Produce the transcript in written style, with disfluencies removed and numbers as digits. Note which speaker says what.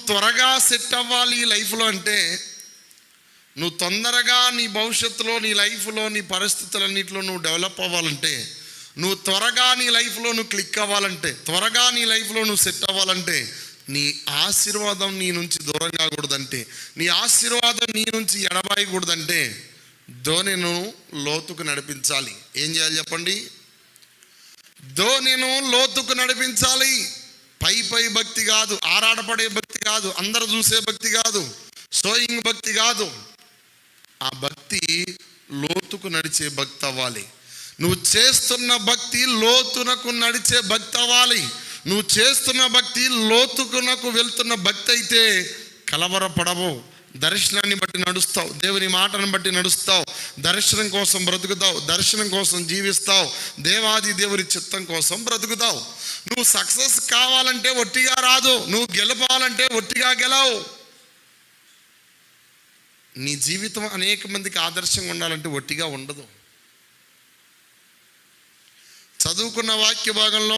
Speaker 1: త్వరగా సెట్ అవ్వాలి ఈ లైఫ్లో అంటే, నువ్వు తొందరగా నీ భవిష్యత్తులో, నీ లైఫ్లో, నీ పరిస్థితులన్నింటిలో నువ్వు డెవలప్ అవ్వాలంటే, నువ్వు త్వరగా నీ లైఫ్లో నువ్వు క్లిక్ అవ్వాలంటే, త్వరగా నీ లైఫ్లో నువ్వు సెట్ అవ్వాలంటే, నీ ఆశీర్వాదం నీ నుంచి దూరం కాకూడదంటే, నీ ఆశీర్వాదం నీ నుంచి ఎడబాయకూడదంటే, ధోనిను లోతుకు నడిపించాలి. ఏం చేయాలి చెప్పండి? ధోనిను లోతుకు నడిపించాలి. పై భక్తి కాదు, ఆరాటపడే భక్తి కాదు, అందరు చూసే భక్తి కాదు, షోయింగ్ భక్తి కాదు. ఆ భక్తి లోతుకు నడిచే భక్తి అవ్వాలి. నువ్వు చేస్తున్న భక్తి లోతునకు నడిచే భక్తి అవ్వాలి. నువ్వు చేస్తున్న భక్తి లోతుకునకు వెళ్తున్న భక్తి అయితే కలవరపడవు. దర్శనాన్ని బట్టి నడుస్తావు, దేవుని మాటను బట్టి నడుస్తావు, దర్శనం కోసం బ్రతుకుతావు, దర్శనం కోసం జీవిస్తావు, దేవాది దేవుని చిత్తం కోసం బ్రతుకుతావు. నువ్వు సక్సెస్ కావాలంటే ఒట్టిగా రాదు, నువ్వు గెలపాలంటే ఒట్టిగా గెలవు. నీ జీవితం అనేక మందికి ఆదర్శంగా ఉండాలంటే ఒట్టిగా ఉండదు. చదువుకున్న వాక్య భాగంలో